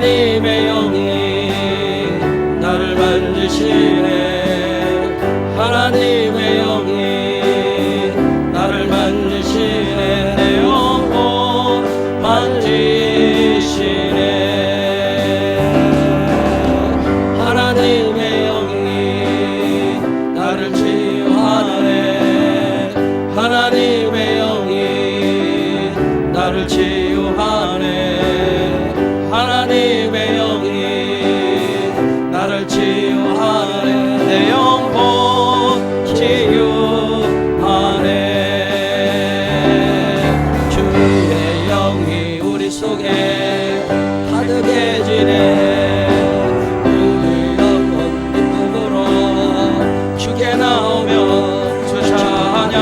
하나님의 영이 나를 만지시네. 하나님의 영이 나를 만지시네. 내 영혼 만지시네. 하나님의 영이 나를 치유하네. 하나님의 영이 나를 치유하네. 하나님의 영이 나를 치유하네. 내 영혼 치유하네. 주의 영이 우리 속에 가득해지네. 우리 영혼 기쁨으로 주께 나오며 주 찬양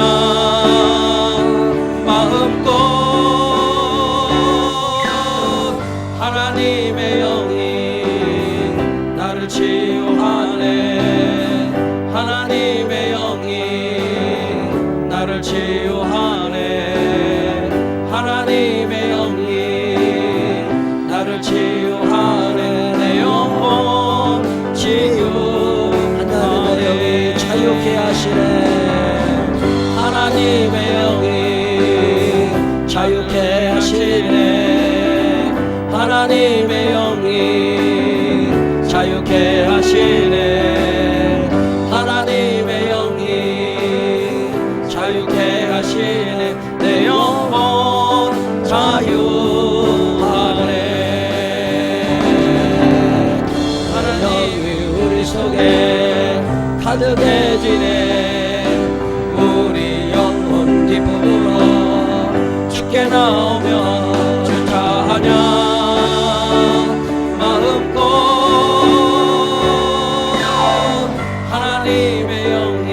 마음껏. 하나님의 영이 나를 치유하네. 하나님의 영이 나를 치유하네. 하나님의 영이 나를 치유하네. 내 영혼 치유하네. 하나님의 영이 자유케 하시네. 하나님의 영이 자유케 하시네. 하나님의 영이 자유케 하시네. 하나님의 영이 자유케 하시네. 내 영혼 자유하네. 하나님이 우리 속에 가득해지네. 우리 영혼 기쁨으로 주께 나오며 주 찬양 마음껏. 하나님의 영이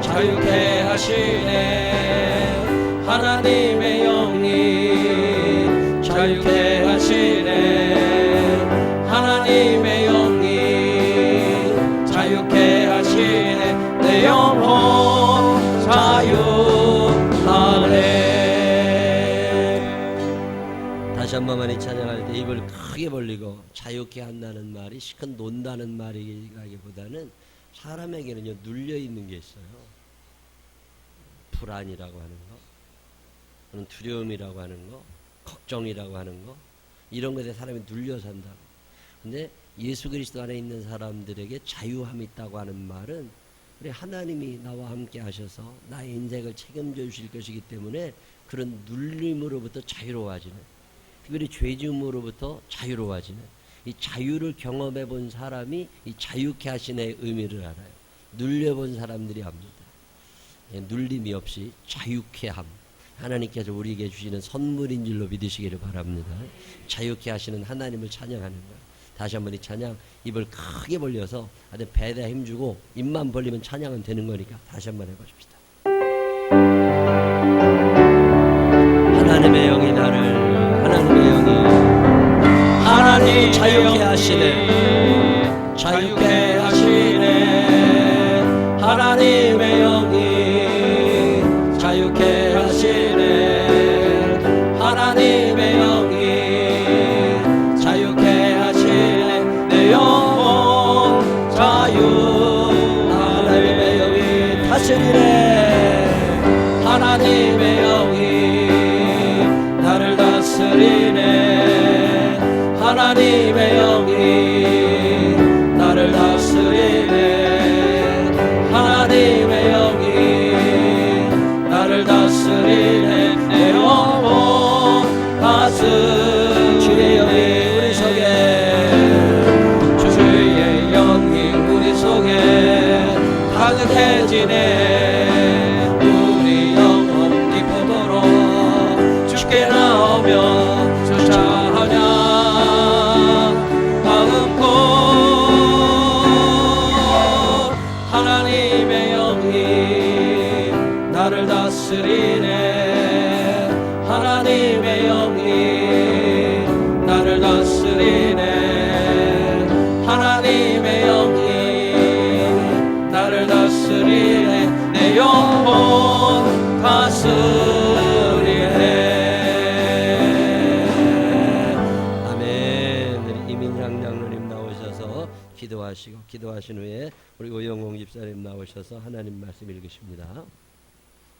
자유케 하시네. 하나님의 영이 자유케 하시네. 하나님의 영이 자유케 하시네. 내 영혼 자유하네. 다시 한 번만 이 찬양할 때 입을 크게 벌리고 자유케 한다는 말이 시큰 논다는 말이라기보다는 사람에게는요 눌려있는 게 있어요. 불안이라고 하는 거, 두려움이라고 하는 거, 걱정이라고 하는 거, 이런 것에 사람이 눌려 산다고. 근데 예수 그리스도 안에 있는 사람들에게 자유함이 있다고 하는 말은 우리 하나님이 나와 함께 하셔서 나의 인생을 책임져 주실 것이기 때문에 그런 눌림으로부터 자유로워지는, 특별히 죄짐으로부터 자유로워지는 이 자유를 경험해 본 사람이 이 자유케 하시는 의미를 알아요. 눌려본 사람들이 압니다. 눌림이 없이 자유케 함, 하나님께서 우리에게 주시는 선물인 줄로 믿으시기를 바랍니다. 자유케 하시는 하나님을 찬양하는 거예요. 다시 한번 이 찬양 입을 크게 벌려서 아주 배에다 힘주고 입만 벌리면 찬양은 되는 거니까 다시 한번 해보십시다. 하나님의 영이 나를, 하나님의 영이, 하나님 자유케 하시네. 자유케 하시네. 하나님의 영이 자유케 하시네. 하나님의 영이 자유케 하시네. 내 영혼 자유. 하나님의 영이 다스리네. 하나님의 영이 나를 다스리네. 하나님의 영이 나를 다스리네. 하나님의 영이 나를 다스리네. 내 영혼 다스리네. 주의 영이 우리 속에, 주의 영이 우리 속에 가득해지네. 우리 영혼 기쁨으로 주께 나오며 주 찬양 마음껏. 하나님의 영이 나를 다스리네. 하나님의 영이 일어나시고 기도하신 후에 우리 오영홍 집사님 나오셔서 하나님 말씀 읽으십니다.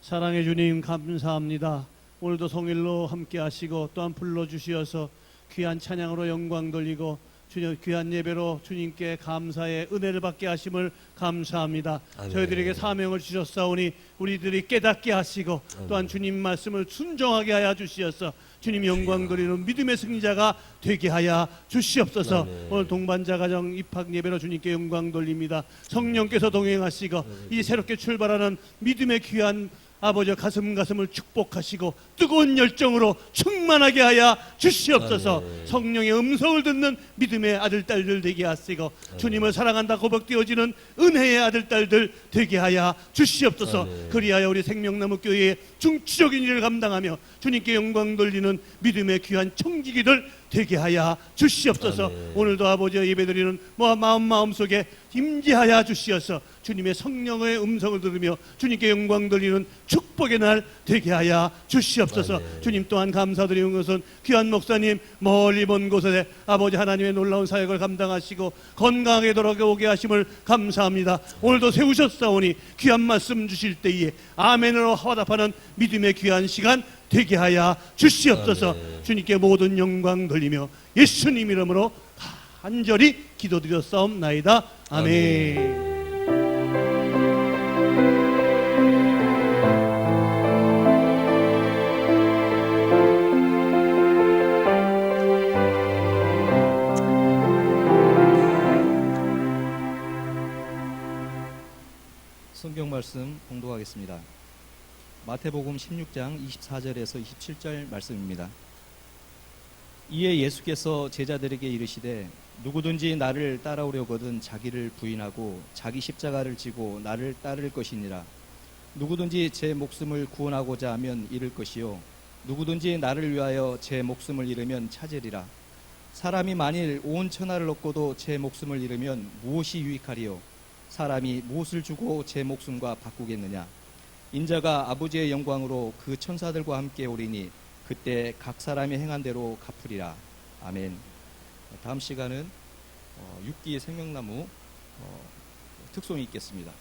사랑해 주님 감사합니다. 오늘도 성일로 함께 하시고 또한 불러주시어서 귀한 찬양으로 영광 돌리고 주님 귀한 예배로 주님께 감사의 은혜를 받게 하심을 감사합니다. 아멘. 저희들에게 사명을 주셨사오니 우리들이 깨닫게 하시고 또한 주님 말씀을 순종하게 하여 주시어서 주님 영광 돌리는 믿음의 승리자가 되게 하여 주시옵소서. 아멘. 오늘 동반자 가정 입학 예배로 주님께 영광 돌립니다. 성령께서 동행하시고 이 새롭게 출발하는 믿음의 귀한 아버지 가슴을 축복하시고 뜨거운 열정으로 충만하게 하여 주시옵소서. 아멘. 성령의 음성을 듣는 믿음의 아들 딸들 되게 하시고 주님을 사랑한다 고백되어지는 은혜의 아들 딸들 되게 하여 주시옵소서. 아멘. 그리하여 우리 생명나무 교회의 중추적인 일을 감당하며 주님께 영광 돌리는 믿음의 귀한 청지기들 되게 하여 주시옵소서. 아멘. 오늘도 아버지 예배드리는 마음속에 임재하여 주시어서 주님의 성령의 음성을 들으며 주님께 영광 돌리는 축복의 날 되게 하여 주시옵소서. 아멘. 주님 또한 감사드리는 것은 귀한 목사님 멀리 먼 곳에 아버지 하나님의 놀라운 사역을 감당하시고 건강하게 돌아오게 하심을 감사합니다. 오늘도 세우셨사오니 귀한 말씀 주실 때에 아멘으로 화답하는 믿음의 귀한 시간 되게 하여 주시옵소서. 아멘. 주님께 모든 영광 돌리며 예수님 이름으로 간절히 기도드렸사옵나이다. 아멘. 성경 말씀 공독하겠습니다. 마태복음 16장 24절에서 27절 말씀입니다. 이에 예수께서 제자들에게 이르시되 누구든지 나를 따라오려거든 자기를 부인하고 자기 십자가를 지고 나를 따를 것이니라. 누구든지 제 목숨을 구원하고자 하면 잃을 것이요 누구든지 나를 위하여 제 목숨을 잃으면 찾으리라. 사람이 만일 온 천하를 얻고도 제 목숨을 잃으면 무엇이 유익하리요? 사람이 무엇을 주고 제 목숨과 바꾸겠느냐? 인자가 아버지의 영광으로 그 천사들과 함께 오리니 그때 각 사람이 행한 대로 갚으리라. 아멘. 다음 시간은 6기 생명나무 특송이 있겠습니다.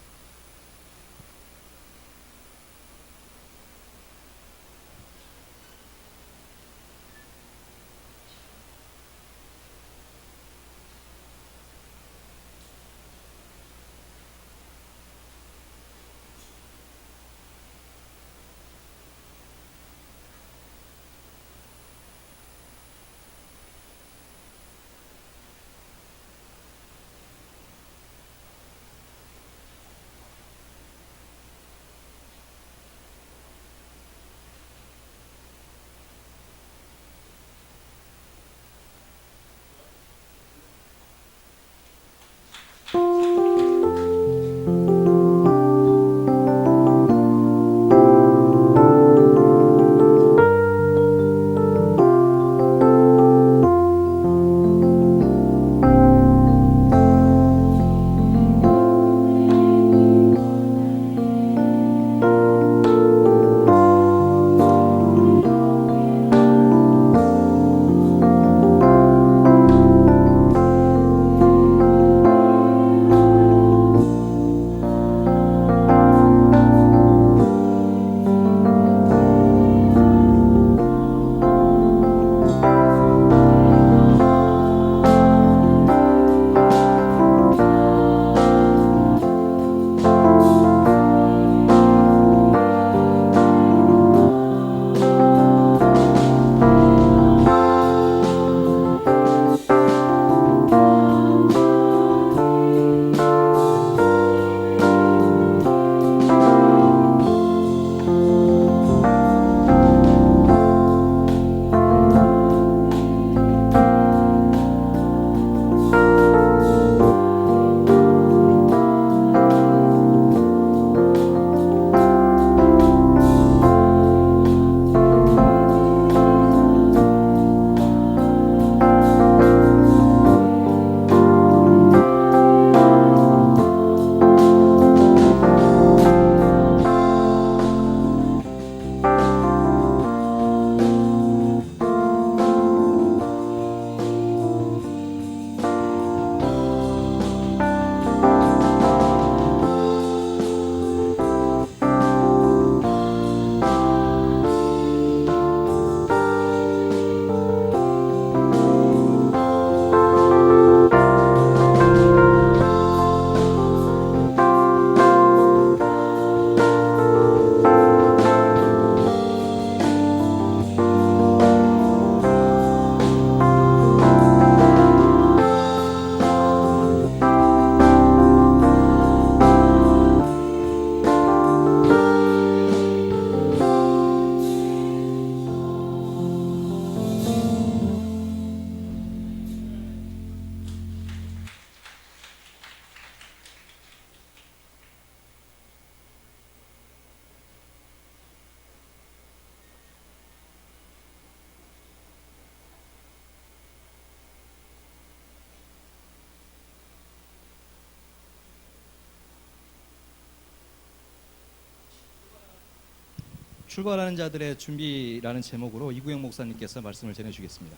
출발하는 자들의 준비라는 제목으로 이구영 목사님께서 말씀을 전해주겠습니다.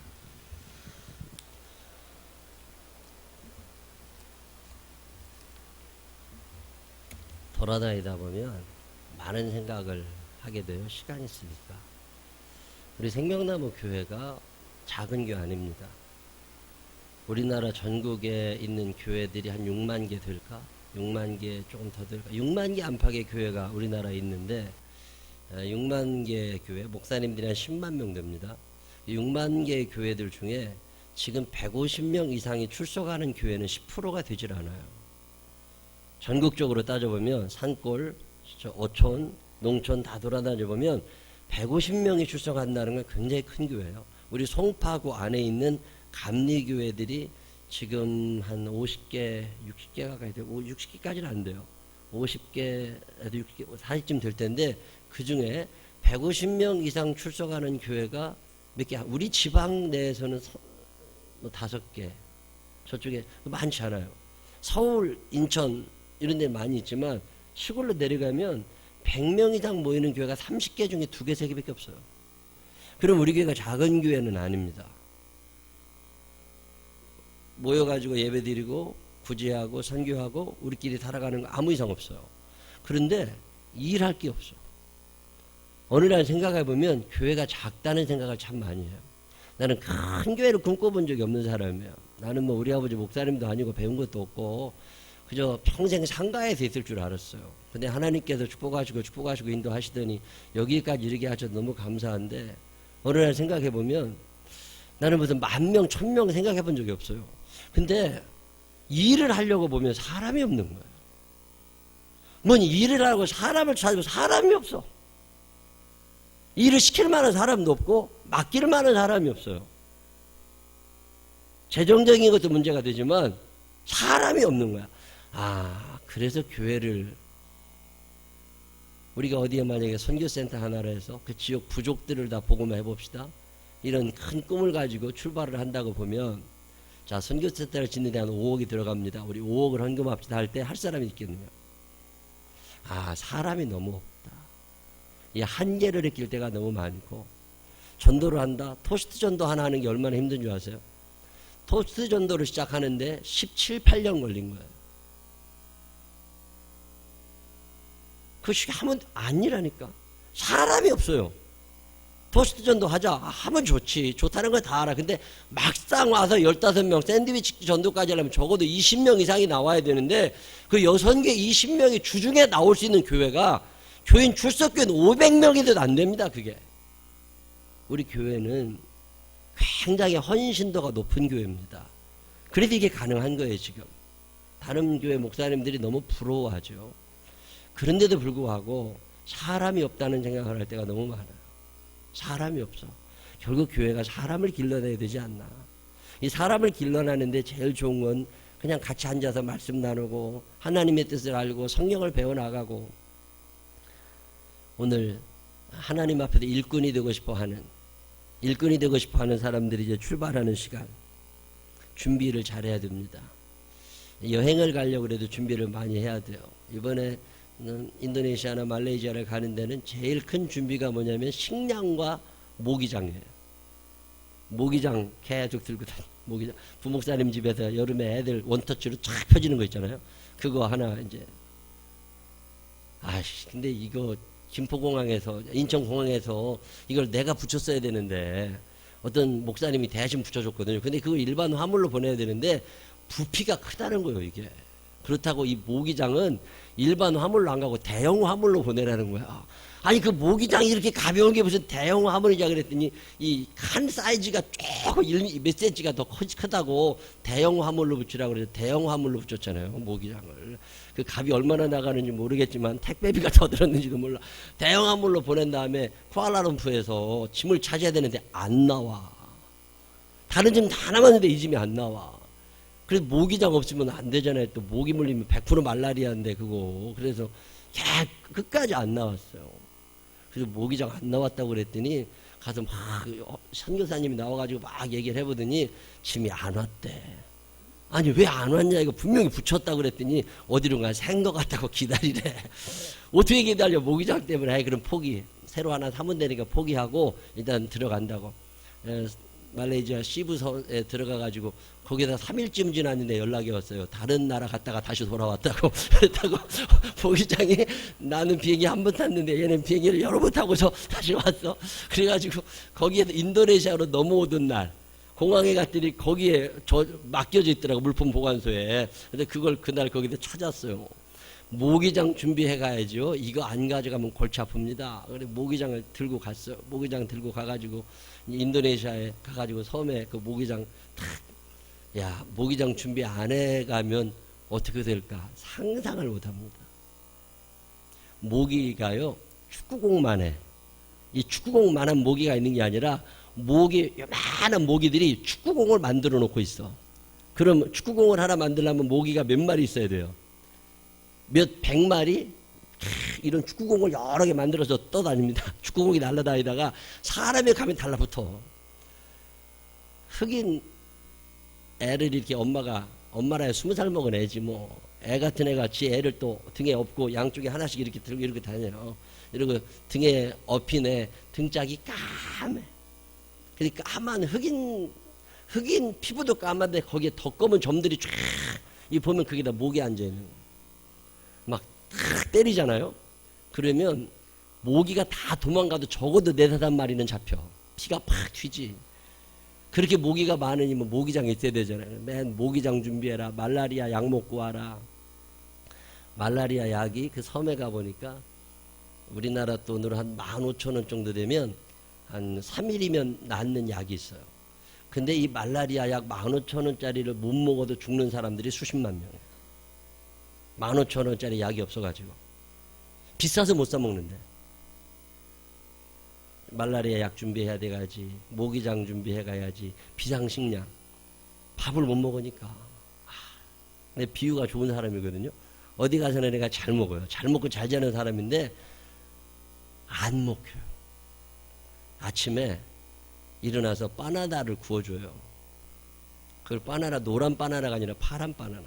돌아다니다 보면 많은 생각을 하게 돼요. 시간이 있으니까. 우리 생명나무 교회가 작은 교회 아닙니다. 우리나라 전국에 있는 교회들이 한 6만 개 될까? 6만 개 조금 더 될까? 6만 개 안팎의 교회가 우리나라에 있는데 6만 개 교회, 목사님들이 한 10만 명 됩니다. 6만 개의 교회들 중에 지금 150명 이상이 출석하는 교회는 10%가 되질 않아요. 전국적으로 따져보면 산골, 어촌, 농촌 다 돌아다녀보면 150명이 출석한다는 건 굉장히 큰 교회예요. 우리 송파구 안에 있는 감리교회들이 지금 한 50개, 60개 가까이 되고 60개까지는 안 돼요. 50개, 60개, 40쯤 될 텐데 그 중에 150명 이상 출석하는 교회가 몇 개, 우리 지방 내에서는 뭐 5개, 저쪽에 많지 않아요. 서울, 인천 이런 데 많이 있지만 시골로 내려가면 100명 이상 모이는 교회가 30개 중에 2개, 3개밖에 없어요. 그럼 우리 교회가 작은 교회는 아닙니다. 모여가지고 예배드리고 구제하고 선교하고 우리끼리 살아가는 거 아무 이상 없어요. 그런데 일할 게 없어. 어느 날 생각해보면 교회가 작다는 생각을 참 많이 해요. 나는 큰 교회를 꿈꿔본 적이 없는 사람이에요. 나는 뭐 우리 아버지 목사님도 아니고 배운 것도 없고 그저 평생 상가에서 있을 줄 알았어요. 근데 하나님께서 축복하시고 인도하시더니 여기까지 이르게 하셔서 너무 감사한데 어느 날 생각해보면 나는 무슨 10,000명, 1,000명 생각해본 적이 없어요. 근데 일을 하려고 보면 사람이 없는 거예요. 뭔 일을 하고 사람을 찾고 사람이 없어. 일을 시킬 만한 사람도 없고 맡길 만한 사람이 없어요. 재정적인 것도 문제가 되지만 사람이 없는 거야. 그래서 교회를 우리가 어디에 만약에 선교센터 하나를 해서 그 지역 부족들을 다 복음해 봅시다. 이런 큰 꿈을 가지고 출발을 한다고 보면 자, 선교센터를 짓는 데 한 5억이 들어갑니다. 우리 5억을 헌금합시다 할 때 할 사람이 있겠느냐? 사람이 너무 없다. 이 한계를 느낄 때가 너무 많고 전도를 한다. 토스트 전도 하나 하는 게 얼마나 힘든 줄 아세요? 토스트 전도를 시작하는데 17, 8년 걸린 거예요. 그 시기 하면 아니라니까. 사람이 없어요. 토스트 전도 하자. 하면 좋지. 좋다는 걸 다 알아. 근데 막상 와서 15명 샌드위치 전도까지 하려면 적어도 20명 이상이 나와야 되는데 그 6개 20명이 주중에 나올 수 있는 교회가 교인 출석교회는 500명인데도 안 됩니다. 그게. 우리 교회는 굉장히 헌신도가 높은 교회입니다. 그래도 이게 가능한 거예요. 지금. 다른 교회 목사님들이 너무 부러워하죠. 그런데도 불구하고 사람이 없다는 생각을 할 때가 너무 많아요. 사람이 없어. 결국 교회가 사람을 길러내야 되지 않나. 이 사람을 길러내는데 제일 좋은 건 그냥 같이 앉아서 말씀 나누고 하나님의 뜻을 알고 성경을 배워나가고 오늘 하나님 앞에서 일꾼이 되고 싶어 하는 사람들이 이제 출발하는 시간 준비를 잘해야 됩니다. 여행을 가려고 그래도 준비를 많이 해야 돼요. 이번에 인도네시아나 말레이시아를 가는 데는 제일 큰 준비가 뭐냐면 식량과 모기장이에요. 모기장 계속 들고 다니. 모기장 부목사님 집에서 여름에 애들 원터치로 쫙 펴지는 거 있잖아요. 그거 하나 이제 근데 이거 김포공항에서 인천공항에서 이걸 내가 붙였어야 되는데 어떤 목사님이 대신 붙여줬거든요. 근데 그거 일반 화물로 보내야 되는데 부피가 크다는 거예요. 이게. 그렇다고 이 모기장은 일반 화물로 안 가고 대형 화물로 보내라는 거야. 아니 그 모기장이 이렇게 가벼운 게 무슨 대형 화물이냐 그랬더니 이 칸 사이즈가 조금 몇 센치가 더 크다고 대형 화물로 붙이라고 그래서 대형 화물로 붙였잖아요. 모기장을. 그 값이 얼마나 나가는지 모르겠지만 택배비가 더 들었는지도 몰라. 대형 화물로 보낸 다음에 쿠알라룸푸르에서 짐을 찾아야 되는데 안 나와. 다른 짐 다 남았는데 이 짐이 안 나와. 그래서 모기장 없으면 안 되잖아요. 또 모기 물리면 100% 말라리아인데 그거. 그래서 끝까지 안 나왔어요. 그래서 모기장 안 나왔다고 그랬더니 가서 막 선교사님이 나와가지고 막 얘기를 해보더니 짐이 안 왔대. 아니 왜 안 왔냐, 이거 분명히 붙였다고 그랬더니 어디론가 생것 같다고 기다리래. 어떻게 기다려, 모기장 때문에. 그럼 포기. 새로 하나 사면 되니까 포기하고 일단 들어간다고. 말레이시아 시부서에 들어가가지고 거기다 3일쯤 지났는데 연락이 왔어요. 다른 나라 갔다가 다시 돌아왔다고. 그렇다고 모기장에 나는 비행기 한 번 탔는데 얘는 비행기를 여러 번 타고서 다시 왔어. 그래가지고 거기에 인도네시아로 넘어오던 날 공항에 갔더니 거기에 맡겨져 있더라고, 물품 보관소에. 근데 그걸 그날 거기다 찾았어요. 모기장 준비해 가야죠. 이거 안 가져가면 골치 아픕니다. 그래 모기장을 들고 갔어요. 모기장 들고 가가지고 인도네시아에 가가지고 섬에 그 모기장 탁, 야, 모기장 준비 안 해가면 어떻게 될까 상상을 못합니다. 모기가요, 축구공만 해. 이 축구공만한 모기가 있는 게 아니라 모기, 요만한 모기들이 축구공을 만들어 놓고 있어. 그럼 축구공을 하나 만들려면 모기가 몇 마리 있어야 돼요? 몇 100마리? 이런 축구공을 여러 개 만들어서 떠다닙니다. 축구공이 날아다니다가 사람이 가면 달라붙어. 흑인 애를 이렇게 엄마랑 20살 먹은 애지 뭐. 애 같은 애가 지 애를 또 등에 업고 양쪽에 하나씩 이렇게 들고 이렇게 다녀요. 이러고 등에 업힌 애 등짝이 까매. 그러니까 까만 흑인 피부도 까만데 거기에 더 검은 점들이 쫙, 이 보면 그게 다 목에 앉아있는 거예요. 막 탁 때리잖아요. 그러면 모기가 다 도망가도 적어도 4-5마리는 잡혀. 피가 팍 튀지. 그렇게 모기가 많으니 뭐 모기장에 있어야 되잖아요. 맨 모기장 준비해라. 말라리아 약 먹고 와라. 말라리아 약이 그 섬에 가보니까 우리나라 돈으로 한 15,000원 정도 되면 한 3일이면 낫는 약이 있어요. 근데 이 말라리아 약 15,000원짜리를 못 먹어도 죽는 사람들이 수십만 명이에요. 15,000원짜리 약이 없어가지고. 비싸서 못 사 먹는데. 말라리아 약 준비해야 돼가지. 모기장 준비해 가야지. 비상식량. 밥을 못 먹으니까. 내 비유가 좋은 사람이거든요. 어디 가서는 내가 잘 먹어요. 잘 먹고 잘 자는 사람인데 안 먹혀요. 아침에 일어나서 바나나를 구워줘요. 그걸 바나나, 노란 바나나가 아니라 파란 바나나.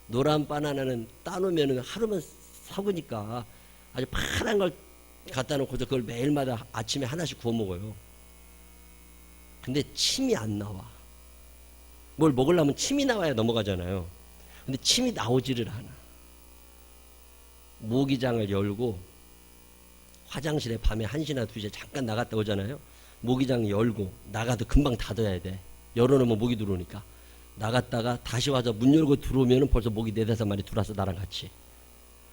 노란 바나나는 따놓으면 하루만 썩으니까 아주 파란 걸 갖다 놓고서 그걸 매일마다 아침에 하나씩 구워 먹어요. 근데 침이 안 나와. 뭘 먹으려면 침이 나와야 넘어가잖아요. 근데 침이 나오지를 않아. 모기장을 열고 화장실에 밤에 1시나 2시에 잠깐 나갔다 오잖아요. 모기장 열고 나가도 금방 닫아야 돼. 열어놓으면 모기 들어오니까. 나갔다가 다시 와서 문 열고 들어오면 벌써 모기 4-5마리 들어와서 나랑 같이.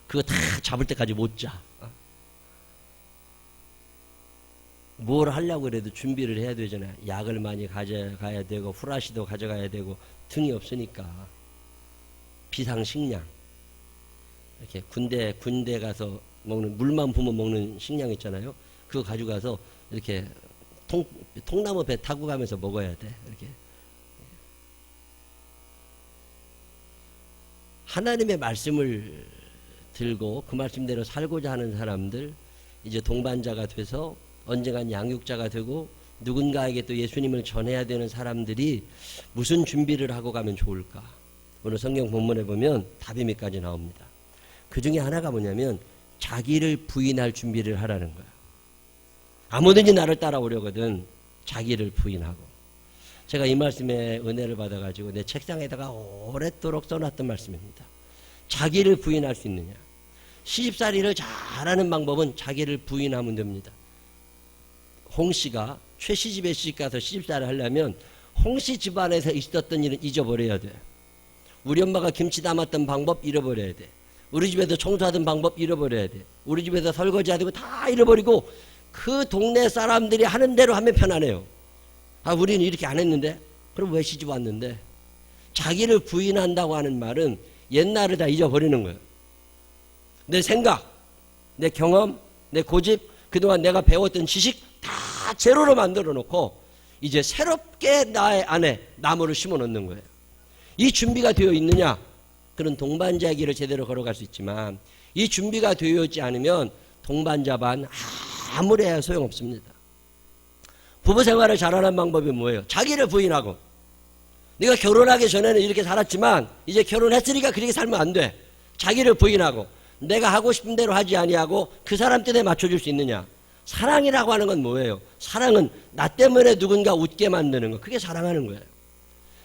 그거 다 잡을 때까지 못 자. 뭘 하려고 그래도 준비를 해야 되잖아요. 약을 많이 가져가야 되고 후라시도 가져가야 되고 등이 없으니까. 비상식량. 이렇게 군대 가서 먹는, 물만 부으면 먹는 식량 있잖아요. 그거 가져가서 이렇게 통나무 배 타고 가면서 먹어야 돼. 이렇게. 하나님의 말씀을 들고 그 말씀대로 살고자 하는 사람들, 이제 동반자가 돼서 언젠간 양육자가 되고 누군가에게 또 예수님을 전해야 되는 사람들이 무슨 준비를 하고 가면 좋을까? 오늘 성경 본문에 보면 답이 몇 가지 나옵니다. 그 중에 하나가 뭐냐면 자기를 부인할 준비를 하라는 거야. 아무든지 나를 따라오려거든 자기를 부인하고. 제가 이 말씀에 은혜를 받아가지고 내 책상에다가 오랫도록 써놨던 말씀입니다. 자기를 부인할 수 있느냐. 시집살이를 잘하는 방법은 자기를 부인하면 됩니다. 홍씨가 최시집에 시집가서 시집살이를 하려면 홍씨 집안에서 있었던 일은 잊어버려야 돼. 우리 엄마가 김치 담았던 방법 잃어버려야 돼. 우리 집에서 청소하던 방법 잃어버려야 돼. 우리 집에서 설거지하던 거 다 잃어버리고 그 동네 사람들이 하는 대로 하면 편안해요. 아, 우리는 이렇게 안 했는데? 그럼 왜 시집 왔는데? 자기를 부인한다고 하는 말은 옛날을 다 잊어버리는 거예요. 내 생각, 내 경험, 내 고집, 그동안 내가 배웠던 지식 다 제로로 만들어 놓고 이제 새롭게 나의 안에 나무를 심어 놓는 거예요. 이 준비가 되어 있느냐? 그런 동반자의 길을 제대로 걸어갈 수 있지만 이 준비가 되어 있지 않으면 동반자 반 아무리 해야 소용없습니다. 부부 생활을 잘하는 방법이 뭐예요? 자기를 부인하고 네가 결혼하기 전에는 이렇게 살았지만 이제 결혼했으니까 그렇게 살면 안 돼. 자기를 부인하고 내가 하고 싶은 대로 하지 아니하고 그 사람 뜻에 맞춰줄 수 있느냐. 사랑이라고 하는 건 뭐예요? 사랑은 나 때문에 누군가 웃게 만드는 거. 그게 사랑하는 거예요.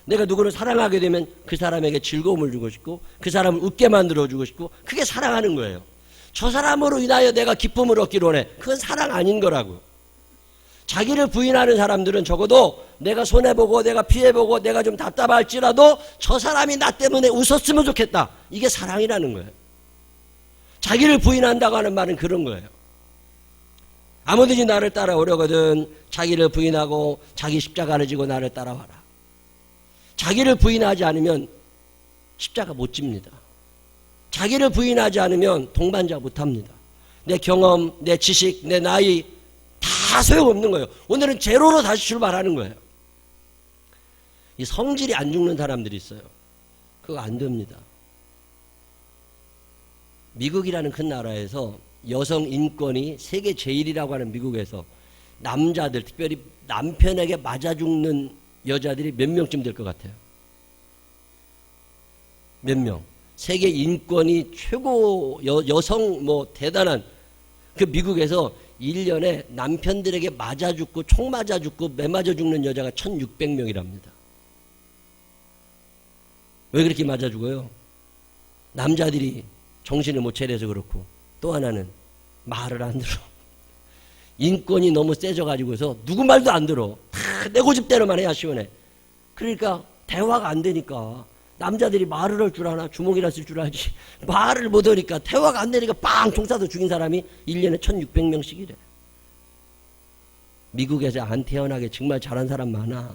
내가 누구를 사랑하게 되면 그 사람에게 즐거움을 주고 싶고 그 사람을 웃게 만들어주고 싶고 그게 사랑하는 거예요. 저 사람으로 인하여 내가 기쁨을 얻기를 원해. 그건 사랑 아닌 거라고. 자기를 부인하는 사람들은 적어도 내가 손해보고 내가 피해보고 내가 좀 답답할지라도 저 사람이 나 때문에 웃었으면 좋겠다. 이게 사랑이라는 거예요. 자기를 부인한다고 하는 말은 그런 거예요. 아무든지 나를 따라오려거든 자기를 부인하고 자기 십자가를 지고 나를 따라와라. 자기를 부인하지 않으면 십자가 못 집니다. 자기를 부인하지 않으면 동반자 못합니다. 내 경험, 내 지식, 내 나이 다 소용없는 거예요. 오늘은 제로로 다시 출발하는 거예요. 이 성질이 안 죽는 사람들이 있어요. 그거 안 됩니다. 미국이라는 큰 나라에서 여성 인권이 세계 제일이라고 하는 미국에서 남자들, 특별히 남편에게 맞아 죽는 여자들이 몇 명쯤 될 것 같아요? 몇 명? 세계 인권이 최고 여성 대단한 그 미국에서 1년에 남편들에게 맞아 죽고 총 맞아 죽고 매 맞아 죽는 여자가 1600명이랍니다. 왜 그렇게 맞아 죽어요? 남자들이 정신을 못 차려서 그렇고 또 하나는 말을 안 들어. 인권이 너무 세져가지고서 누구 말도 안 들어. 다 내 고집대로만 해야 시원해. 그러니까 대화가 안 되니까 남자들이 말을 할 줄 아나 주먹이나 쓸 줄 알지 말을 못 하니까 대화가 안 되니까 빵 총 쏴서 죽인 사람이 1년에 1600명씩이래. 미국에서 안 태어나게 정말 잘한 사람 많아.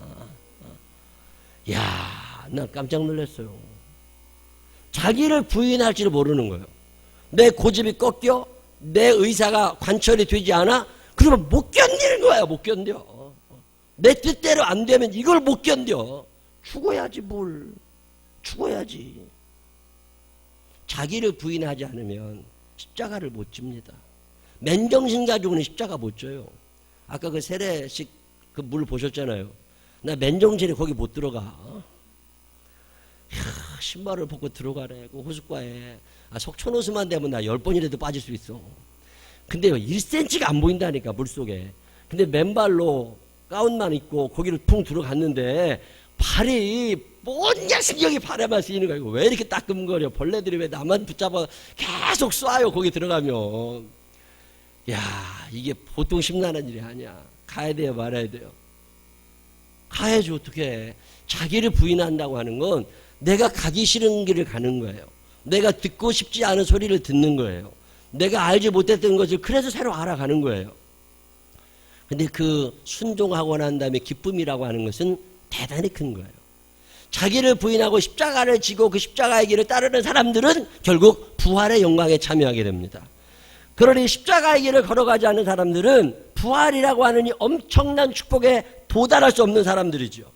야, 난 깜짝 놀랐어요. 자기를 부인할지를 모르는 거예요. 내 고집이 꺾여 내 의사가 관철이 되지 않아? 그러면 못 견디는 거야. 못 견뎌. 내 뜻대로 안 되면 이걸 못 견뎌. 죽어야지 뭘. 죽어야지. 자기를 부인하지 않으면 십자가를 못 집니다. 맨정신 가지고는 십자가 못 져요. 아까 그 세례식 그 물 보셨잖아요. 나 맨정신에 거기 못 들어가. 신발을 벗고 들어가래. 그 호숫가에. 속촌호수만 되면 나 10번이라도 빠질 수 있어. 근데요, 1cm가 안 보인다니까, 물속에. 근데 맨발로 가운만 입고 거기를 풍 들어갔는데 발이 뭔가 신경이 발에만 쓰이는 거예요. 왜 이렇게 따끔거려? 벌레들이 왜 나만 붙잡아 계속 쏴요, 거기 들어가면. 야, 이게 보통 심란한 일이 아니야. 가야 돼요, 말아야 돼요? 가야지, 어떻게. 자기를 부인한다고 하는 건 내가 가기 싫은 길을 가는 거예요. 내가 듣고 싶지 않은 소리를 듣는 거예요. 내가 알지 못했던 것을 그래서 새로 알아가는 거예요. 근데 그 순종하고 난 다음에 기쁨이라고 하는 것은 대단히 큰 거예요. 자기를 부인하고 십자가를 지고 그 십자가의 길을 따르는 사람들은 결국 부활의 영광에 참여하게 됩니다. 그러니 십자가의 길을 걸어가지 않는 사람들은 부활이라고 하는 이 엄청난 축복에 도달할 수 없는 사람들이죠.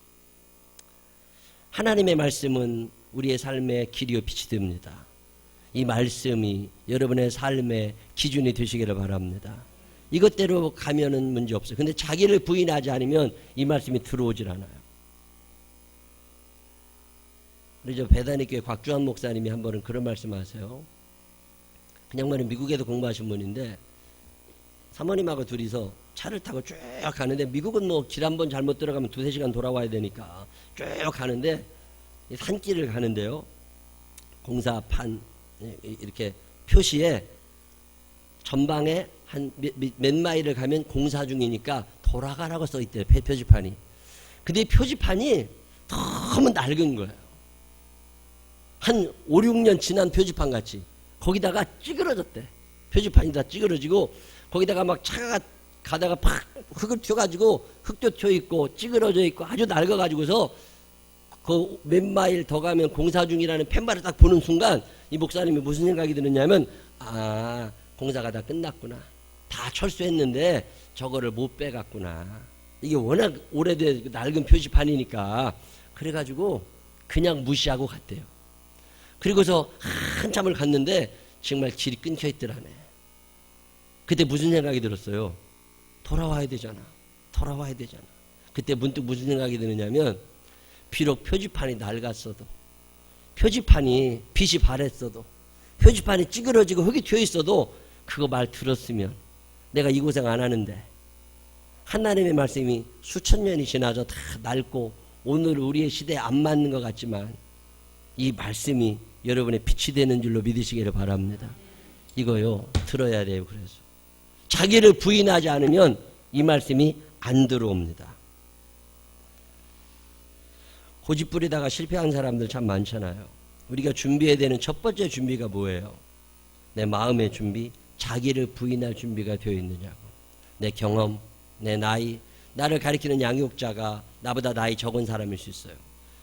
하나님의 말씀은 우리의 삶의 길이요 빛이 됩니다. 이 말씀이 여러분의 삶의 기준이 되시기를 바랍니다. 이것대로 가면은 문제 없어요. 근데 자기를 부인하지 않으면 이 말씀이 들어오질 않아요. 우리 배단위교회 곽주환 목사님이 한 번은 그런 말씀하세요. 그냥 말은 미국에도 공부하신 분인데 사모님하고 둘이서 차를 타고 쭉 가는데 미국은 길 한 번 잘못 들어가면 2-3시간 돌아와야 되니까 쭉 가는데 산길을 가는데요. 공사판 이렇게 표시에 전방에 한 몇 마일을 가면 공사 중이니까 돌아가라고 써있대요. 표지판이. 근데 이 표지판이 너무 낡은 거예요. 한 5-6년 지난 표지판 같이. 거기다가 찌그러졌대. 표지판이 다 찌그러지고 거기다가 막 차가 가다가 팍 흙을 튀어가지고 흙도 튀어있고 찌그러져 있고 아주 낡아가지고서 그 몇 마일 더 가면 공사 중이라는 팻말을 딱 보는 순간 이 목사님이 무슨 생각이 드느냐면 공사가 다 끝났구나. 다 철수했는데 저거를 못 빼갔구나. 이게 워낙 오래된 낡은 표지판이니까 그래가지고 그냥 무시하고 갔대요. 그리고서 한참을 갔는데 정말 길이 끊겨 있더라네. 그때 무슨 생각이 들었어요? 돌아와야 되잖아. 돌아와야 되잖아. 그때 문득 무슨 생각이 드느냐면 비록 표지판이 낡았어도, 표지판이 빛이 바랬어도, 표지판이 찌그러지고 흙이 튀어 있어도 그거 말 들었으면 내가 이 고생 안 하는데, 하나님의 말씀이 수천 년이 지나서 다 낡고 오늘 우리의 시대에 안 맞는 것 같지만 이 말씀이 여러분의 빛이 되는 줄로 믿으시기를 바랍니다. 이거요 들어야 돼요. 그래서 자기를 부인하지 않으면 이 말씀이 안 들어옵니다. 고집 부리다가 실패한 사람들 참 많잖아요. 우리가 준비해야 되는 첫 번째 준비가 뭐예요? 내 마음의 준비, 자기를 부인할 준비가 되어 있느냐고. 내 경험, 내 나이, 나를 가리키는 양육자가 나보다 나이 적은 사람일 수 있어요.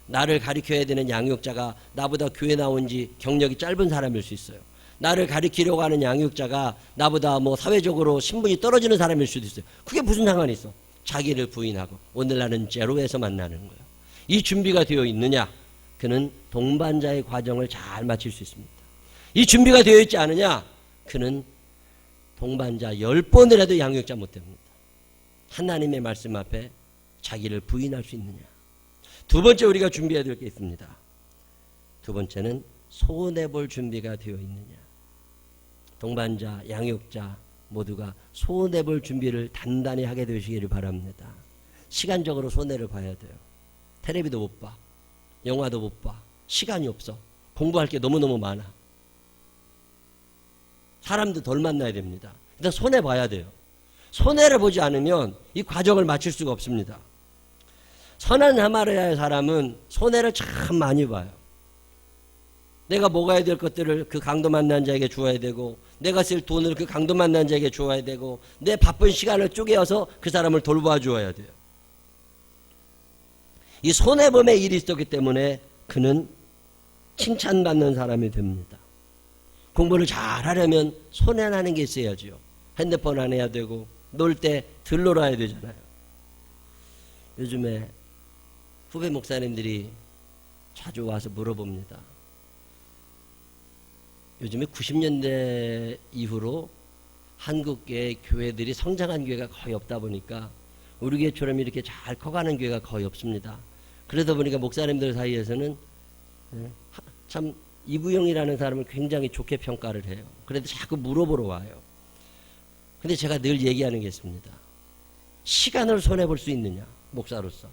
나를 가리켜야 되는 양육자가 나보다 교회 나온 지 경력이 짧은 사람일 수 있어요. 나를 가리키려고 하는 양육자가 나보다 뭐 사회적으로 신분이 떨어지는 사람일 수도 있어요. 그게 무슨 상관이 있어? 자기를 부인하고 오늘 나는 제로에서 만나는 거예요. 이 준비가 되어 있느냐? 그는 동반자의 과정을 잘 마칠 수 있습니다. 이 준비가 되어 있지 않으냐? 그는 동반자 10번이라도 양육자 못 됩니다. 하나님의 말씀 앞에 자기를 부인할 수 있느냐? 두 번째 우리가 준비해야 될 게 있습니다. 두 번째는 손해볼 준비가 되어 있느냐? 동반자, 양육자 모두가 손해볼 준비를 단단히 하게 되시기를 바랍니다. 시간적으로 손해를 봐야 돼요. 텔레비도 못 봐. 영화도 못 봐. 시간이 없어. 공부할 게 너무너무 많아. 사람도 덜 만나야 됩니다. 일단 손해봐야 돼요. 손해를 보지 않으면 이 과정을 마칠 수가 없습니다. 선한 사마리아의 사람은 손해를 참 많이 봐요. 내가 먹어야 될 것들을 그 강도 만난 자에게 주어야 되고, 내가 쓸 돈을 그 강도 만난 자에게 주어야 되고, 내 바쁜 시간을 쪼개어서 그 사람을 돌봐 주어야 돼요. 이 손해범의 일이 있었기 때문에 그는 칭찬받는 사람이 됩니다. 공부를 잘하려면 손해나는 게 있어야죠. 핸드폰 안 해야 되고, 놀 때 덜 놀아야 되잖아요. 요즘에 후배 목사님들이 자주 와서 물어봅니다. 요즘에 90년대 이후로 한국의 교회들이 성장한 교회가 거의 없다 보니까 우리 교회처럼 이렇게 잘 커가는 교회가 거의 없습니다. 그러다 보니까 목사님들 사이에서는 참 이구영이라는 사람을 굉장히 좋게 평가를 해요. 그래도 자꾸 물어보러 와요. 근데 제가 늘 얘기하는 게 있습니다. 시간을 손해볼 수 있느냐, 목사로서.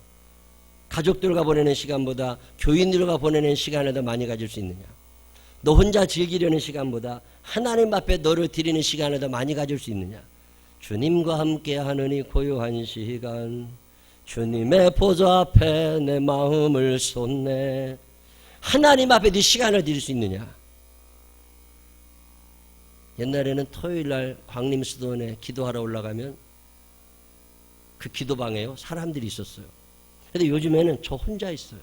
가족들과 보내는 시간보다 교인들과 보내는 시간을 더 많이 가질 수 있느냐. 너 혼자 즐기려는 시간보다 하나님 앞에 너를 드리는 시간을 더 많이 가질 수 있느냐. 주님과 함께 하는 이 고요한 시간, 주님의 보좌 앞에 내 마음을 쏟네. 하나님 앞에 네 시간을 드릴 수 있느냐. 옛날에는 토요일날 광림수도원에 기도하러 올라가면 그 기도방에요 사람들이 있었어요. 근데 요즘에는 저 혼자 있어요.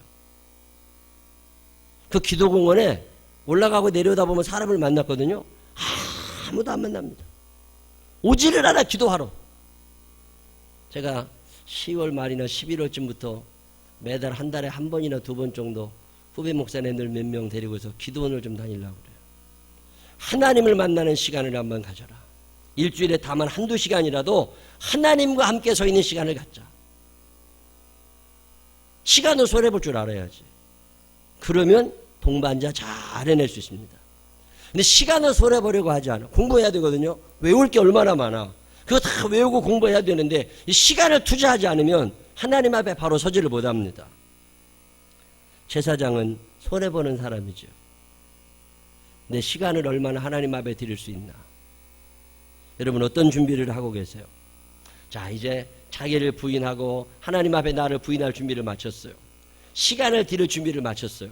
그 기도공원에 올라가고 내려다보면 사람을 만났거든요. 아무도 안 만납니다. 오지를 않아 기도하러. 제가 10월 말이나 11월쯤부터 매달 한 달에 한 번이나 두 번 정도 후배 목사님들 몇 명 데리고서 기도원을 좀 다니려고 그래요. 하나님을 만나는 시간을 한번 가져라. 일주일에 다만 한두 시간이라도 하나님과 함께 서 있는 시간을 갖자. 시간을 손해볼 줄 알아야지. 그러면 동반자 잘 해낼 수 있습니다. 근데 시간을 손해보려고 하지 않아. 공부해야 되거든요. 외울 게 얼마나 많아. 그거 다 외우고 공부해야 되는데 이 시간을 투자하지 않으면 하나님 앞에 바로 서지를 못합니다. 제사장은 손해보는 사람이죠. 내 시간을 얼마나 하나님 앞에 드릴 수 있나. 여러분 어떤 준비를 하고 계세요? 자, 이제 자기를 부인하고 하나님 앞에 나를 부인할 준비를 마쳤어요. 시간을 드릴 준비를 마쳤어요.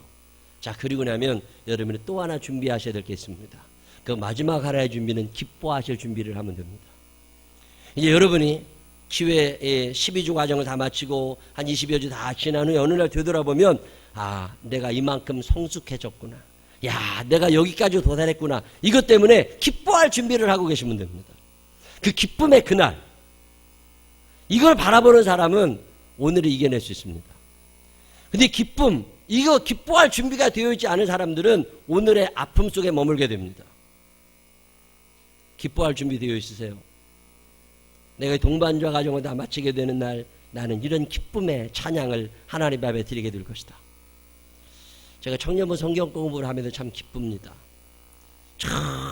자, 그리고 나면 여러분이 또 하나 준비하셔야 될 게 있습니다. 그 마지막 하나의 준비는 기뻐하실 준비를 하면 됩니다. 이제 여러분이 기회의 12주 과정을 다 마치고 한 20여 주 다 지난 후에 어느 날 되돌아보면 아, 내가 이만큼 성숙해졌구나. 야, 내가 여기까지 도달했구나. 이것 때문에 기뻐할 준비를 하고 계시면 됩니다. 그 기쁨의 그날, 이걸 바라보는 사람은 오늘을 이겨낼 수 있습니다. 근데 기쁨, 이거 기뻐할 준비가 되어 있지 않은 사람들은 오늘의 아픔 속에 머물게 됩니다. 기뻐할 준비 되어 있으세요? 내가 동반자 과정을 다 마치게 되는 날 나는 이런 기쁨의 찬양을 하나님 앞에 드리게 될 것이다. 제가 청년부 성경 공부를 하면서 참 기쁩니다.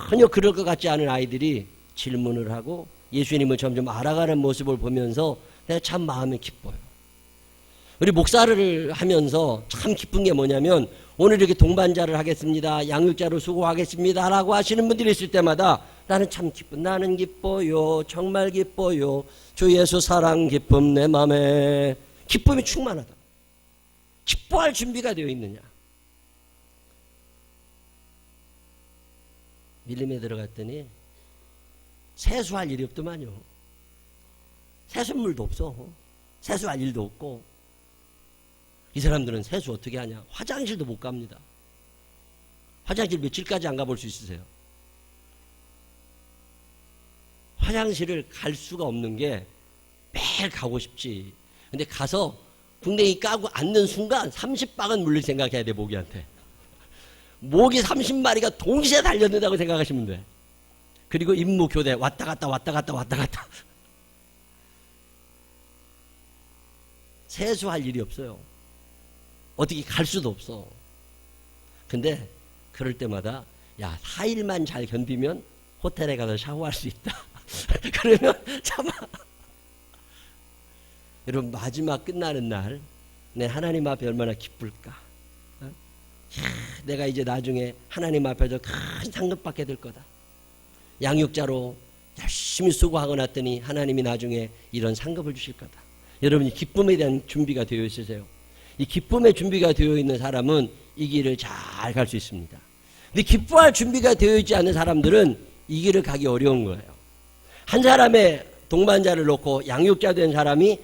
전혀 그럴 것 같지 않은 아이들이 질문을 하고 예수님을 점점 알아가는 모습을 보면서 내가 참 마음이 기뻐요. 우리 목사를 하면서 참 기쁜 게 뭐냐면 오늘 이렇게 동반자를 하겠습니다. 양육자로 수고하겠습니다. 라고 하시는 분들이 있을 때마다 나는 참 기뻐. 나는 기뻐요. 정말 기뻐요. 주 예수 사랑 기쁨 내 맘에. 기쁨이 충만하다. 기뻐할 준비가 되어 있느냐. 밀림에 들어갔더니 세수할 일이 없더만요. 세숫물도 없어. 세수할 일도 없고. 이 사람들은 세수 어떻게 하냐. 화장실도 못 갑니다. 화장실 며칠까지 안 가볼 수 있으세요? 화장실을 갈 수가 없는 게 매일 가고 싶지. 근데 가서 궁뎅이 까고 앉는 순간 30방은 물릴 생각해야 돼. 모기한테. 모기 30마리가 동시에 달려든다고 생각하시면 돼. 그리고 임무 교대 왔다 갔다 왔다 갔다 왔다 갔다. 세수할 일이 없어요. 어떻게 갈 수도 없어. 근데 그럴 때마다 야 4일만 잘 견디면 호텔에 가서 샤워할 수 있다. 그러면 참아. 여러분 마지막 끝나는 날 내 하나님 앞에 얼마나 기쁠까. 내가 이제 나중에 하나님 앞에서 큰 상급 받게 될 거다. 양육자로 열심히 수고하고 났더니 하나님이 나중에 이런 상급을 주실 거다. 여러분이 기쁨에 대한 준비가 되어 있으세요? 이 기쁨의 준비가 되어 있는 사람은 이 길을 잘 갈 수 있습니다. 근데 기뻐할 준비가 되어 있지 않은 사람들은 이 길을 가기 어려운 거예요. 한 사람의 동반자를 놓고 양육자 된 사람이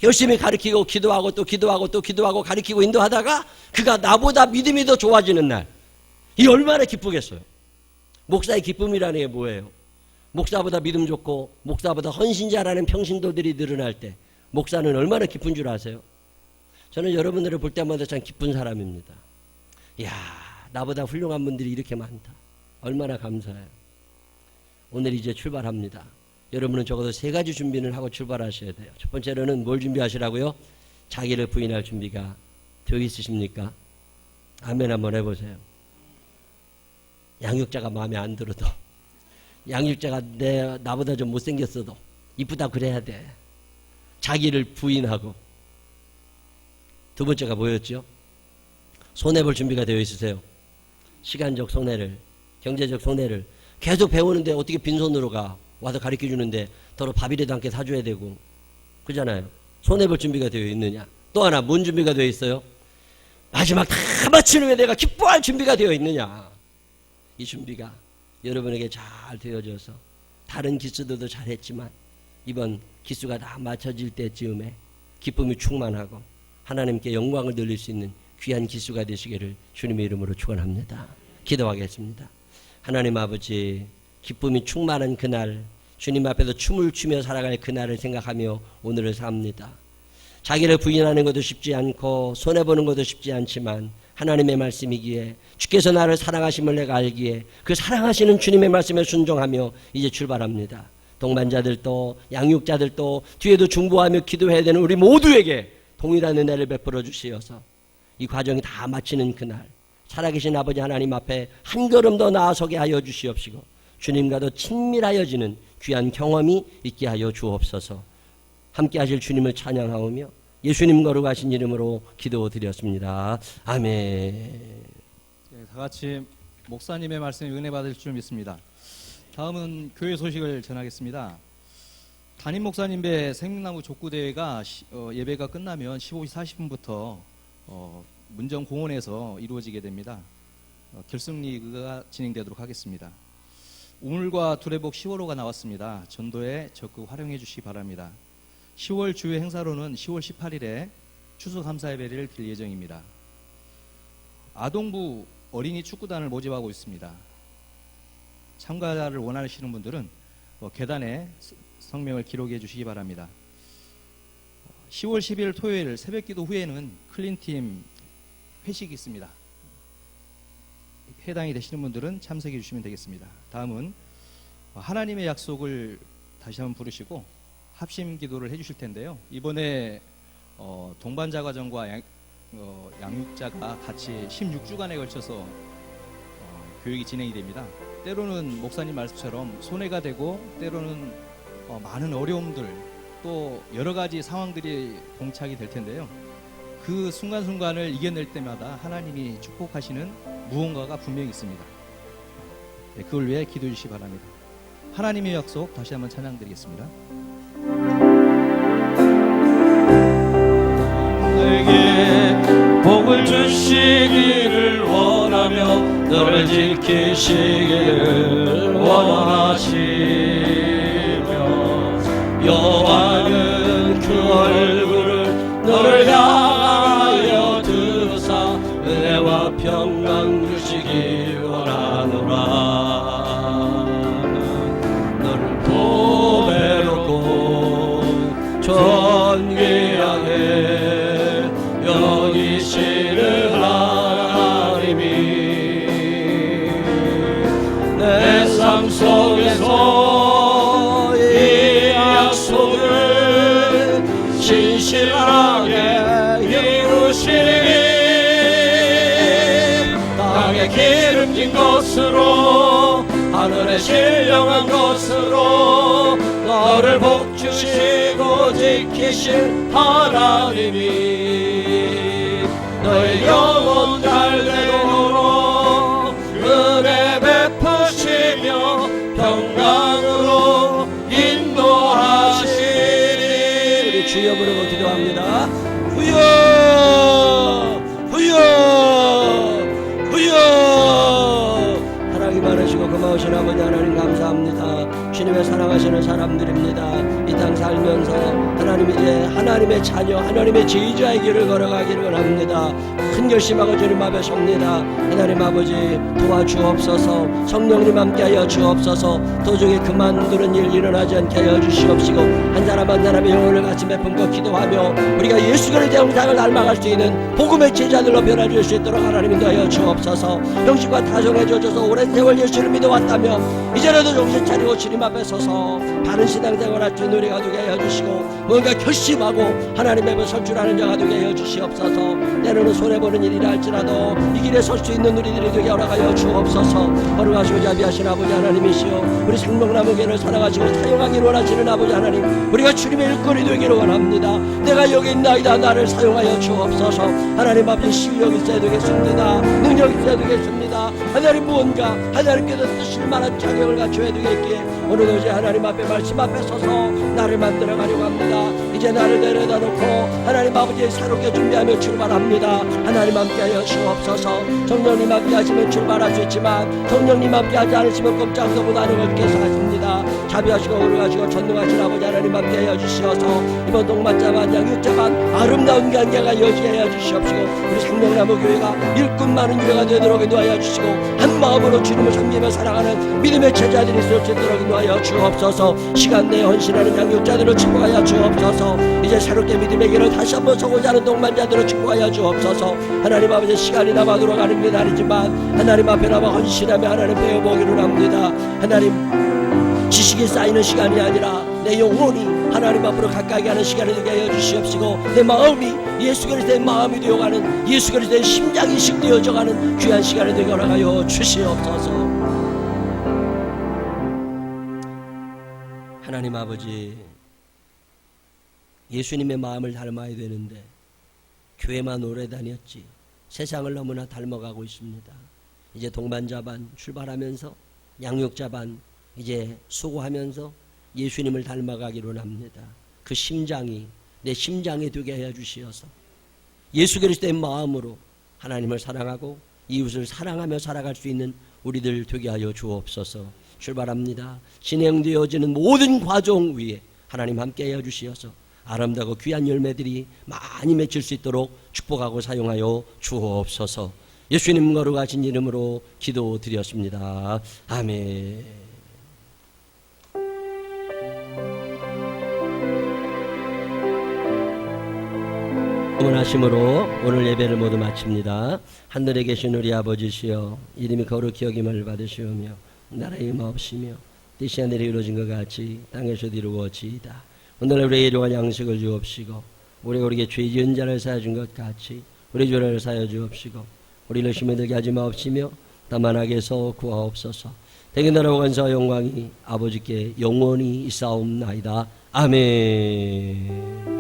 열심히 가르치고 기도하고 또 기도하고 또 기도하고 가르치고 인도하다가 그가 나보다 믿음이 더 좋아지는 날, 이 얼마나 기쁘겠어요. 목사의 기쁨이라는 게 뭐예요? 목사보다 믿음 좋고 목사보다 헌신자라는 평신도들이 늘어날 때 목사는 얼마나 기쁜 줄 아세요? 저는 여러분들을 볼 때마다 참 기쁜 사람입니다. 이야, 나보다 훌륭한 분들이 이렇게 많다. 얼마나 감사해요. 오늘 이제 출발합니다. 여러분은 적어도 3가지 준비를 하고 출발하셔야 돼요. 첫 번째로는 뭘 준비하시라고요? 자기를 부인할 준비가 되어 있으십니까? 아멘 한번 해보세요. 양육자가 마음에 안 들어도, 양육자가 나보다 좀 못생겼어도 이쁘다 그래야 돼. 자기를 부인하고. 두 번째가 뭐였죠? 손해볼 준비가 되어 있으세요. 시간적 손해를, 경제적 손해를. 계속 배우는데 어떻게 빈손으로 가. 와서 가르쳐 주는데 더러 밥이라도 함께 사줘야 되고. 그잖아요. 손해볼 준비가 되어 있느냐. 또 하나 뭔 준비가 되어 있어요? 마지막 다 마치는 후에 내가 기뻐할 준비가 되어 있느냐. 이 준비가 여러분에게 잘 되어져서 다른 기수들도 잘했지만 이번 기수가 다 맞춰질 때쯤에 기쁨이 충만하고 하나님께 영광을 돌릴 수 있는 귀한 기수가 되시기를 주님의 이름으로 축원합니다. 기도하겠습니다. 하나님 아버지, 기쁨이 충만한 그날, 주님 앞에서 춤을 추며 살아갈 그날을 생각하며 오늘을 삽니다. 자기를 부인하는 것도 쉽지 않고 손해보는 것도 쉽지 않지만 하나님의 말씀이기에 주께서 나를 사랑하심을 내가 알기에 그 사랑하시는 주님의 말씀에 순종하며 이제 출발합니다. 동반자들도 양육자들도 뒤에도 중보하며 기도해야 되는 우리 모두에게 동일한 은혜를 베풀어 주시어서 이 과정이 다 마치는 그날 살아계신 아버지 하나님 앞에 한 걸음 더 나아서게 하여 주시옵시고 주님과도 친밀하여지는 귀한 경험이 있게 하여 주옵소서. 함께 하실 주님을 찬양하오며 예수님 거룩하신 이름으로 기도드렸습니다. 아멘. 다 같이 목사님의 말씀에 은혜 받을 줄 믿습니다. 다음은 교회 소식을 전하겠습니다. 담임 목사님의 생명나무 족구대회가 예배가 끝나면 15시 40분부터 문정공원에서 이루어지게 됩니다. 결승 리그가 진행되도록 하겠습니다. 우물과 두레복 10월호가 나왔습니다. 전도에 적극 활용해 주시기 바랍니다. 10월 주요 행사로는 10월 18일에 추수감사 예배를 드릴 예정입니다. 아동부 어린이 축구단을 모집하고 있습니다. 참가를 원하시는 분들은 계단에 성명을 기록해 주시기 바랍니다. 10월 10일 토요일 새벽기도 후에는 클린팀 회식이 있습니다. 해당이 되시는 분들은 참석해 주시면 되겠습니다. 다음은 하나님의 약속을 다시 한번 부르시고 합심 기도를 해주실 텐데요. 이번에 동반자 과정과 양육자가 같이 16주간에 걸쳐서 교육이 진행이 됩니다. 때로는 목사님 말씀처럼 손해가 되고 때로는 많은 어려움들 또 여러 가지 상황들이 봉착이 될 텐데요. 그 순간순간을 이겨낼 때마다 하나님이 축복하시는 무언가가 분명히 있습니다. 네, 그걸 위해 기도해 주시기 바랍니다. 하나님의 약속 다시 한번 찬양드리겠습니다. 내게 복을 주시기를 원하며 너를 지키시기를 원하시며 여호와는 그 얼굴을 너를 향하여 드사 은혜와 평강 주시기 원하노라. 너를 보배롭고 존귀하게 여기시는 하나님이 내 삶 속에서 이 약속을 신실하게 이루시니 땅에 기름진 것으로 하늘에 신령한 것으로 너를 복주시고 지키실 하나님이 너의 영혼 달되도록 은혜 베푸시며 평강으로 인도하시리. 주여 부르고 기도합니다. 후여 후여 후여. 사랑이 많으시고 고마우신 아버지 하나님 감사합니다. 주님의 사랑하시는 사람들입니다. 이 땅 살면서 하나님 이제 하나님의 자녀 하나님의 제자의 길을 걸어가기를 원합니다. 큰 결심하고 주님 앞에 섭니다. 하나님 아버지 도와주옵소서. 성령님 함께하여 주옵소서. 도중에 그만두는 일 일어나지 않게 하여 주시옵시고 한 사람 한 사람의 영혼을 가슴에 품고 기도하며 우리가 예수 그리스도의 형상을 닮아갈 수 있는 복음의 제자들로 변화될 수 있도록 하나님 인도하여 주옵소서. 형식과 타성해 주셔서 오랜 세월 예수를 믿어왔다면 이제라도 정신 차리고 주님 앞에 서서 바른 신앙생활 할 수 있는 우리가 되게 하여 주시고 뭔가 결심하고 하나님 앞에 설 줄 아는 자가 되게 하여 주시옵소서. 때로는 손해보는 일이라 할지라도 이 길에 설 수 있는 우리들이 되게 허락하여 주옵소서. 거룩하시고 자비하신 아버지 하나님이시여 우리 생명나무교회를 사랑하시고 사용하기를 원하시는 아버지 하나님 우리가 주님의 일꾼이 되기를 원합니다. 내가 여기 있나이다 나를 사용하여 주옵소서. 하나님 아버지 실력이 있어야 되겠습니다. 능력이 있어야 되겠습니다. 하나님 무언가 하나님께서 쓰실 만한 자격을 갖춰야 되겠기에 오늘도 이제 하나님 앞에 말씀 앞에 서서 나를 만들어 가려고 합니다. 이제 나를 내려다 놓고 하나님 아버지 새롭게 준비하며 출발합니다. 하나님 함께하여 주옵소서. 성령님 함께하시면 출발할 수 있지만 성령님 함께하지 않으시면 꼼짝도 못하는 걸 계속하십니다. 자비하시고 거룩하시고 전능하신 아버지 하나님 함께하여 주시어서 이번 동반자반 양육자반 아름다운 관계가 이어지게 하여 주시옵시고 우리 생명나무 교회가 일꾼 많은 교회가 되도록 인도하여 주시고 한 마음으로 주님을 섬기며 살아가는 믿음의 제자들이 있을 수 있도록 인도하여 주옵소서. 시간 내에 헌신하는 양육자들을 축복하여 주옵소서. 이제 새롭게 믿음의 길을 다시 한번 서고자 하는 동반자들을 축복하여 주옵소서. 하나님 아버지 시간이 남아도록 하는 게 아니지만 하나님 앞에 남아 헌신하며 하나님 배워보기를 합니다. 하나님 지식이 쌓이는 시간이 아니라 내 영혼이 하나님 앞으로 가까이 하는 시간이 되게 하여 주시옵시고 내 마음이 예수 그리스도의 마음이 되어가는 예수 그리스도의 심장이 식되어져가는 귀한 시간이 되게 허락하여 주시옵소서. 하나님 아버지 예수님의 마음을 닮아야 되는데 교회만 오래 다녔지 세상을 너무나 닮아가고 있습니다. 이제 동반자반 출발하면서 양육자반 이제 수고하면서 예수님을 닮아가기로 합니다. 그 심장이 내 심장이 되게 하여 주시어서 예수 그리스도의 마음으로 하나님을 사랑하고 이웃을 사랑하며 살아갈 수 있는 우리들 되게 하여 주옵소서. 출발합니다. 진행되어지는 모든 과정 위에 하나님 함께 하여 주시어서 아름다고 귀한 열매들이 많이 맺힐 수 있도록 축복하고 사용하여 주옵소서. 예수님 거룩하신 이름으로 기도드렸습니다. 아멘. 원하심으로 오늘 예배를 모두 마칩니다. 하늘에 계신 우리 아버지시여 이름이 거룩히 여김을 받으시오며 나라의 임하옵시며 뜻이 하늘에 이루어진 것 같이 땅에서도 이루어지이다. 오늘 우리에게 일용할 양식을 주옵시고 우리가 우리에게 죄 지은 자를 사여 준 것 같이 우리 죄를 사여 주옵시고 우리를 시험에 들게 하지 마옵시며 다만 악에서 구하옵소서. 대개 나라와 권세와 영광이 아버지께 영원히 있사옵나이다. 아멘.